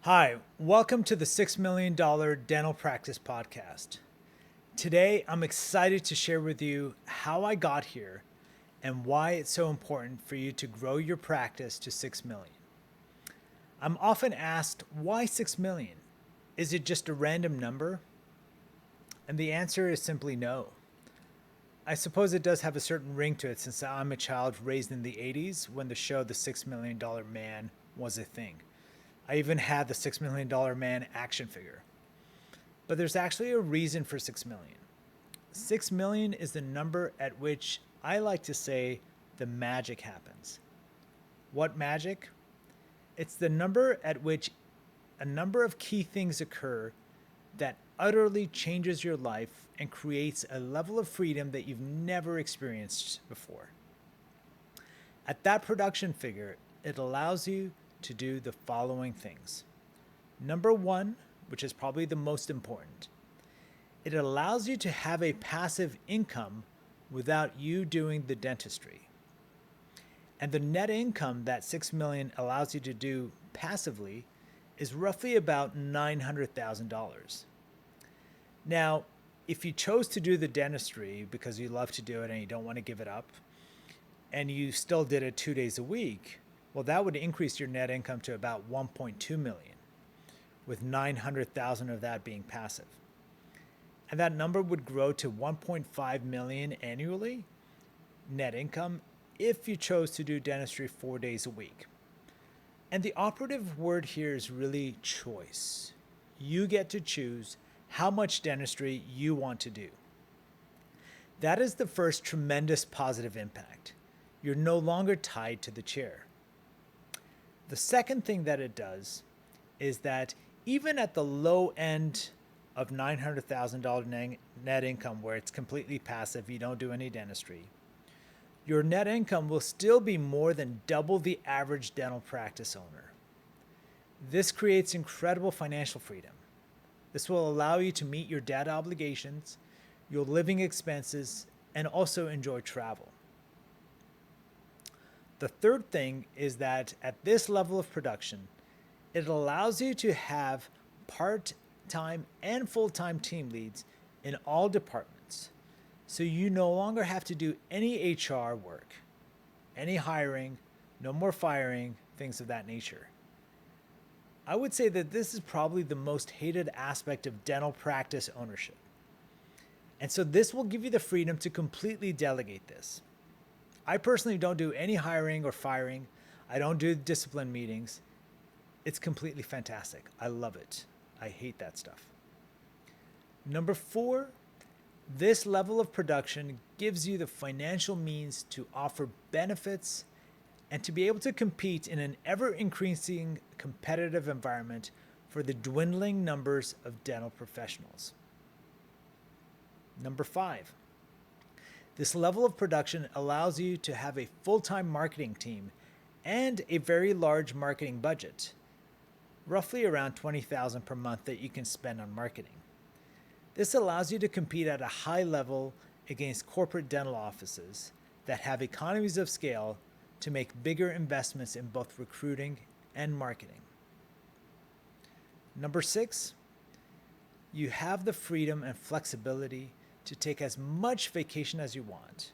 Hi, welcome to the $6 Million Dental Practice Podcast. Today, I'm excited to share with you how I got here and why it's so important for you to grow your practice to 6 million. I'm often asked, why 6 million? Is it just a random number? And the answer is simply no. I suppose it does have a certain ring to it since I'm a child raised in the 80s when the show The $6 Million Man was a thing. I even had the $6 Million Man action figure. But there's actually a reason for 6 million. 6 million is the number at which I like to say the magic happens. What magic? It's the number at which a number of key things occur that utterly changes your life and creates a level of freedom that you've never experienced before. At that production figure, it allows you to do the following things. Number one, which is probably the most important, it allows you to have a passive income without you doing the dentistry. And the net income that 6 million allows you to do passively is roughly about $900,000. Now, if you chose to do the dentistry because you love to do it and you don't want to give it up, and you still did it 2 days a week, well, that would increase your net income to about 1.2 million, with 900,000 of that being passive. And that number would grow to 1.5 million annually net income if you chose to do dentistry 4 days a week. And the operative word here is really choice. You get to choose how much dentistry you want to do. That is the first tremendous positive impact. You're no longer tied to the chair. The second thing that it does is that even at the low end of $900,000 net income, where it's completely passive, you don't do any dentistry, your net income will still be more than double the average dental practice owner. This creates incredible financial freedom. This will allow you to meet your debt obligations, your living expenses, and also enjoy travel. The third thing is that at this level of production, it allows you to have part-time and full-time team leads in all departments. So you no longer have to do any HR work, any hiring, no more firing, things of that nature. I would say that this is probably the most hated aspect of dental practice ownership. And so this will give you the freedom to completely delegate this. I personally don't do any hiring or firing. I don't do discipline meetings. It's completely fantastic. I love it. I hate that stuff. Number four, this level of production gives you the financial means to offer benefits and to be able to compete in an ever-increasing competitive environment for the dwindling numbers of dental professionals. Number five, this level of production allows you to have a full-time marketing team and a very large marketing budget, roughly around $20,000 per month that you can spend on marketing. This allows you to compete at a high level against corporate dental offices that have economies of scale to make bigger investments in both recruiting and marketing. Number six, you have the freedom and flexibility to take as much vacation as you want,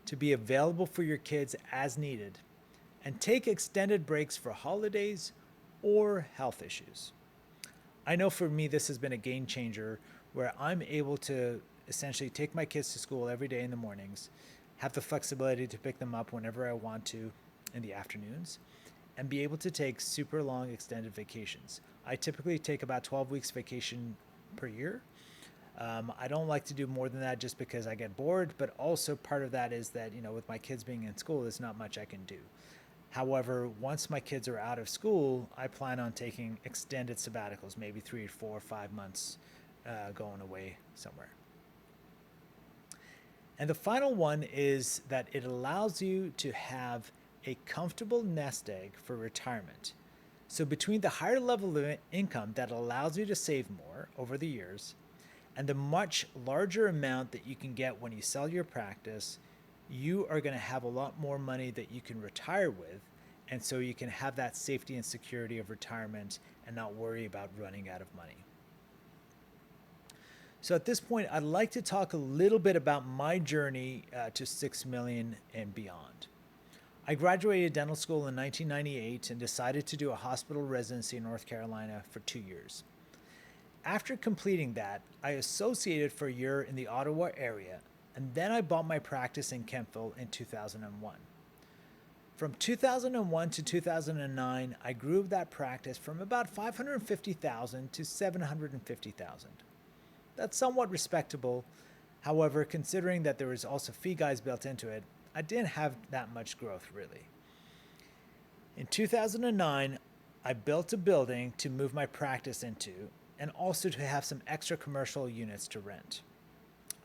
to be available for your kids as needed, and take extended breaks for holidays or health issues. I know for me this has been a game changer where I'm able to essentially take my kids to school every day in the mornings, have the flexibility to pick them up whenever I want to in the afternoons, and be able to take super long extended vacations. I typically take about 12 weeks vacation per year. I don't like to do more than that just because I get bored, but also part of that is that, with my kids being in school, there's not much I can do. However, once my kids are out of school, I plan on taking extended sabbaticals, maybe 3 or 4 or 5 months going away somewhere. And the final one is that it allows you to have a comfortable nest egg for retirement. So between the higher level of income that allows you to save more over the years and the much larger amount that you can get when you sell your practice, you are going to have a lot more money that you can retire with and so you can have that safety and security of retirement and not worry about running out of money. So at this point, I'd like to talk a little bit about my journey to 6 million and beyond. I graduated dental school in 1998 and decided to do a hospital residency in North Carolina for 2 years. After completing that, I associated for a year in the Ottawa area, and then I bought my practice in Kemptville in 2001. From 2001 to 2009, I grew that practice from about 550,000 to 750,000. That's somewhat respectable. However, considering that there was also fee guides built into it, I didn't have that much growth really. In 2009, I built a building to move my practice into and also to have some extra commercial units to rent.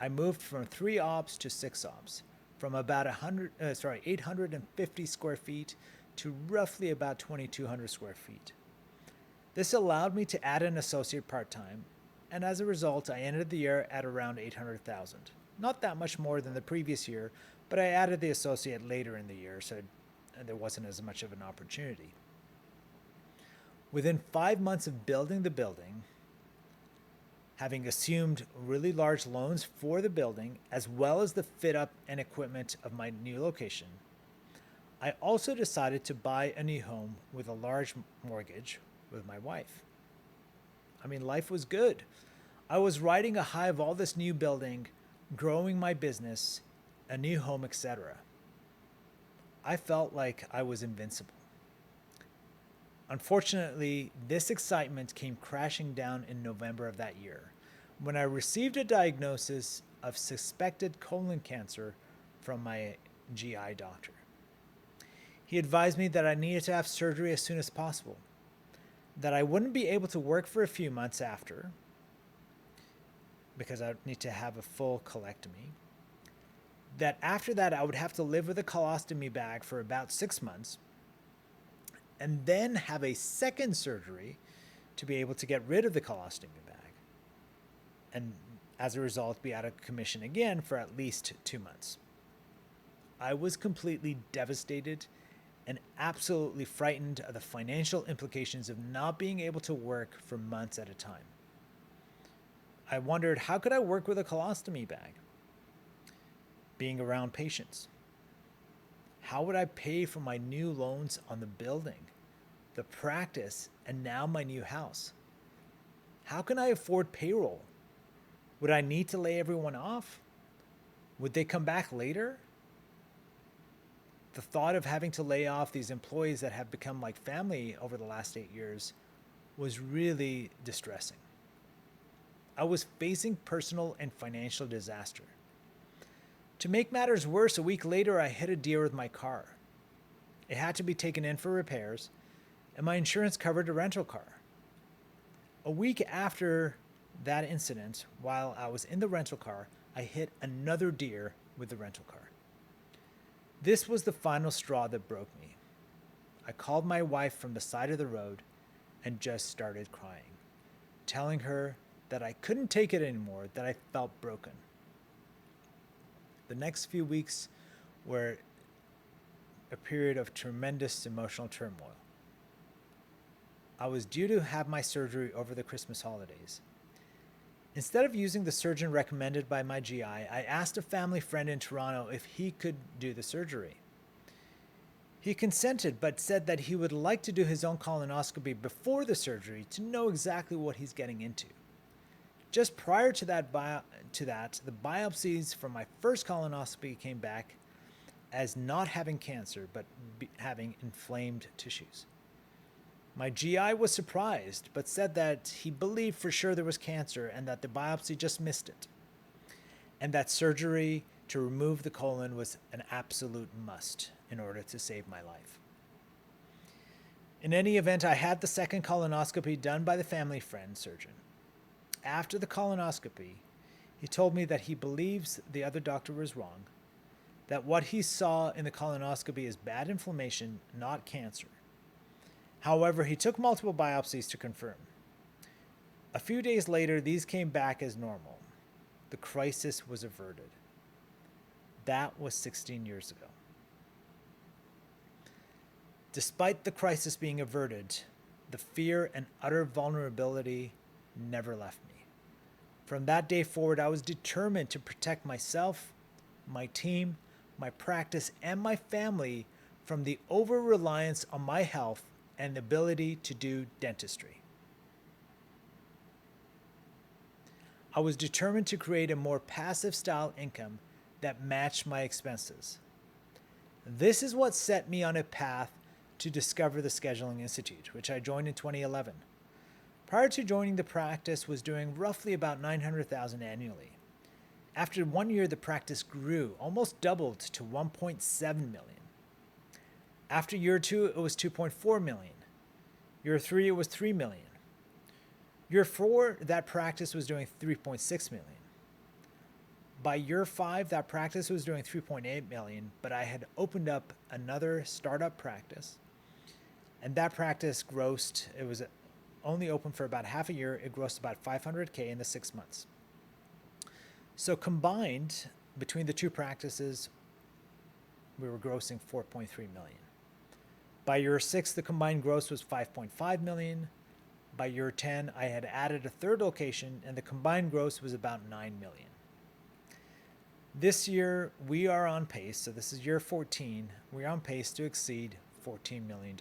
I moved from 3 ops to 6 ops, from about 850 square feet to roughly about 2,200 square feet. This allowed me to add an associate part-time, and as a result, I ended the year at around 800,000. Not that much more than the previous year, but I added the associate later in the year, so there wasn't as much of an opportunity. Within 5 months of building the building, having assumed really large loans for the building, as well as the fit up and equipment of my new location, I also decided to buy a new home with a large mortgage with my wife. I mean, life was good. I was riding a high of all this new building, growing my business, a new home, etc. I felt like I was invincible. Unfortunately, this excitement came crashing down in November of that year when I received a diagnosis of suspected colon cancer from my GI doctor. He advised me that I needed to have surgery as soon as possible, that I wouldn't be able to work for a few months after because I would need to have a full colectomy, that after that I would have to live with a colostomy bag for about 6 months, and then have a second surgery to be able to get rid of the colostomy bag, and as a result be out of commission again for at least 2 months. I was completely devastated and absolutely frightened of the financial implications of not being able to work for months at a time. I wondered, how could I work with a colostomy bag? Being around patients. How would I pay for my new loans on the building, the practice, and now my new house? How can I afford payroll? Would I need to lay everyone off? Would they come back later? The thought of having to lay off these employees that have become like family over the last 8 years was really distressing. I was facing personal and financial disaster. To make matters worse, a week later, I hit a deer with my car. It had to be taken in for repairs, and my insurance covered a rental car. A week after that incident, while I was in the rental car, I hit another deer with the rental car. This was the final straw that broke me. I called my wife from the side of the road and just started crying, telling her that I couldn't take it anymore, that I felt broken. The next few weeks were a period of tremendous emotional turmoil. I was due to have my surgery over the Christmas holidays. Instead of using the surgeon recommended by my GI, I asked a family friend in Toronto if he could do the surgery. He consented, but said that he would like to do his own colonoscopy before the surgery to know exactly what he's getting into. Just prior to that, the biopsies from my first colonoscopy came back as not having cancer, but having inflamed tissues. My GI was surprised, but said that he believed for sure there was cancer and that the biopsy just missed it, and that surgery to remove the colon was an absolute must in order to save my life. In any event, I had the second colonoscopy done by the family friend surgeon. After the colonoscopy, he told me that he believes the other doctor was wrong, that what he saw in the colonoscopy is bad inflammation, not cancer. However, he took multiple biopsies to confirm. A few days later, these came back as normal. The crisis was averted. That was 16 years ago. Despite the crisis being averted, the fear and utter vulnerability never left me. From that day forward, I was determined to protect myself, my team, my practice, and my family from the over reliance on my health and ability to do dentistry. I was determined to create a more passive style income that matched my expenses. This is what set me on a path to discover the Scheduling Institute, which I joined in 2011. Prior to joining the practice, was doing roughly about $900,000 annually. After 1 year, the practice grew, almost doubled to $1.7 million. After year 2, it was $2.4 million. Year 3, it was $3 million. Year 4, that practice was doing $3.6 million. By year 5, that practice was doing $3.8 million, but I had opened up another startup practice, and that practice grossed, it was only open for about half a year, it grossed about $500K in the 6 months. So combined, between the two practices, we were grossing $4.3 million. By year 6, the combined gross was $5.5 million. By year 10, I had added a third location, and the combined gross was about $9 million. This year, we are on pace, so this is year 14, we're on pace to exceed $14 million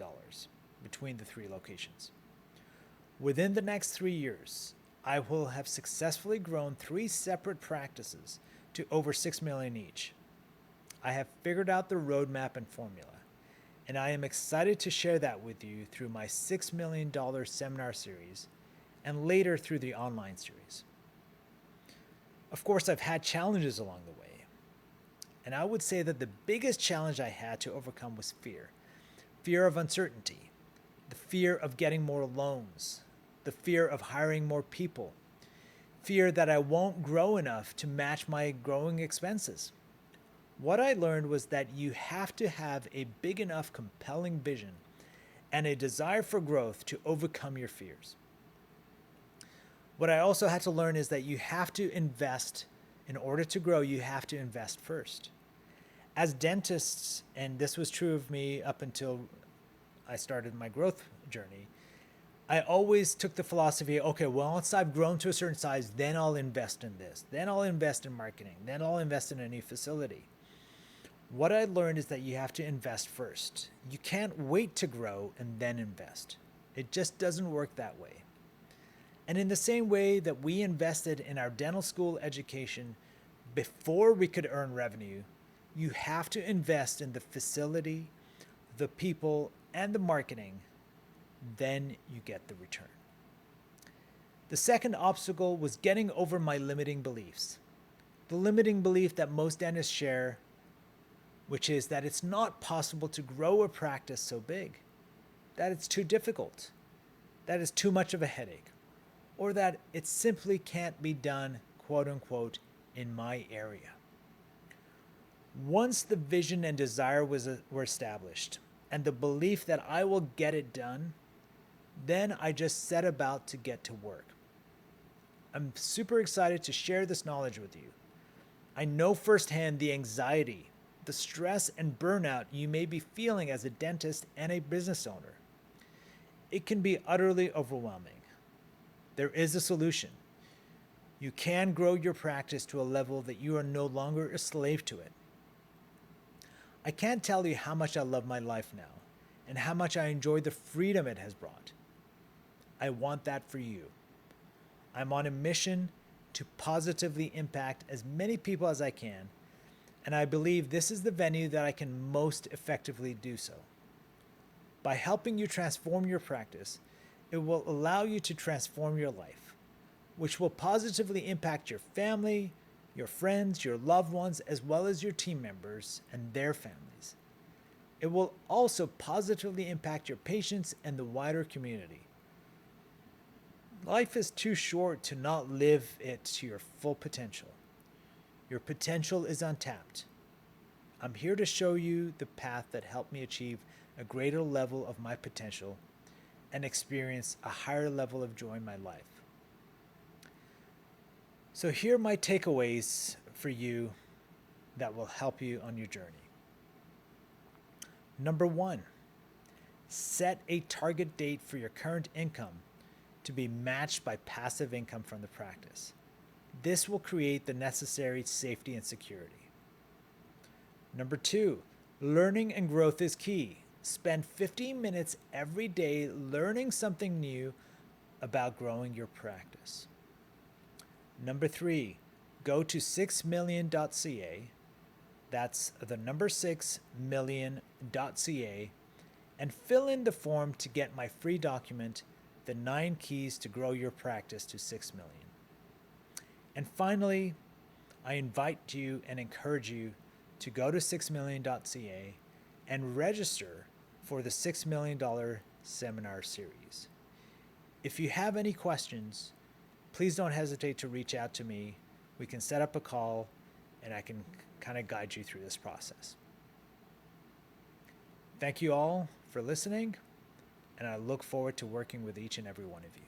between the 3 locations. Within the next 3 years, I will have successfully grown 3 separate practices to over $6 million each. I have figured out the roadmap and formula, and I am excited to share that with you through my $6 million seminar series and later through the online series. Of course, I've had challenges along the way, and I would say that the biggest challenge I had to overcome was fear. Fear of uncertainty, the fear of getting more loans, the fear of hiring more people, fear that I won't grow enough to match my growing expenses. What I learned was that you have to have a big enough, compelling vision and a desire for growth to overcome your fears. What I also had to learn is that you have to invest. In order to grow, you have to invest first. As dentists, and this was true of me up until I started my growth journey, I always took the philosophy, okay, well, once I've grown to a certain size, then I'll invest in this. Then I'll invest in marketing. Then I'll invest in a new facility. What I learned is that you have to invest first. You can't wait to grow and then invest. It just doesn't work that way. And in the same way that we invested in our dental school education before we could earn revenue, you have to invest in the facility, the people, and the marketing. Then you get the return. The second obstacle was getting over my limiting beliefs. The limiting belief that most dentists share, which is that it's not possible to grow a practice so big, that it's too difficult, that it's too much of a headache, or that it simply can't be done, quote unquote, in my area. Once the vision and desire were established, and the belief that I will get it done, then I just set about to get to work. I'm super excited to share this knowledge with you. I know firsthand the anxiety, the stress and burnout you may be feeling as a dentist and a business owner. It can be utterly overwhelming. There is a solution. You can grow your practice to a level that you are no longer a slave to it. I can't tell you how much I love my life now and how much I enjoy the freedom it has brought. I want that for you. I'm on a mission to positively impact as many people as I can, and I believe this is the venue that I can most effectively do so. By helping you transform your practice, it will allow you to transform your life, which will positively impact your family, your friends, your loved ones, as well as your team members and their families. It will also positively impact your patients and the wider community. Life is too short to not live it to your full potential. Your potential is untapped. I'm here to show you the path that helped me achieve a greater level of my potential and experience a higher level of joy in my life. So here are my takeaways for you that will help you on your journey. Number 1, Set a target date for your current income to be matched by passive income from the practice. This will create the necessary safety and security. Number 2, learning and growth is key. Spend 15 minutes every day learning something new about growing your practice. Number 3, go to 6million.ca. That's the number 6million.ca, and fill in the form to get my free document, The 9 Keys to Grow Your Practice to 6 million. And finally, I invite you and encourage you to go to 6million.ca and register for the $6 million seminar series. If you have any questions, please don't hesitate to reach out to me. We can set up a call and I can kind of guide you through this process. Thank you all for listening, and I look forward to working with each and every one of you.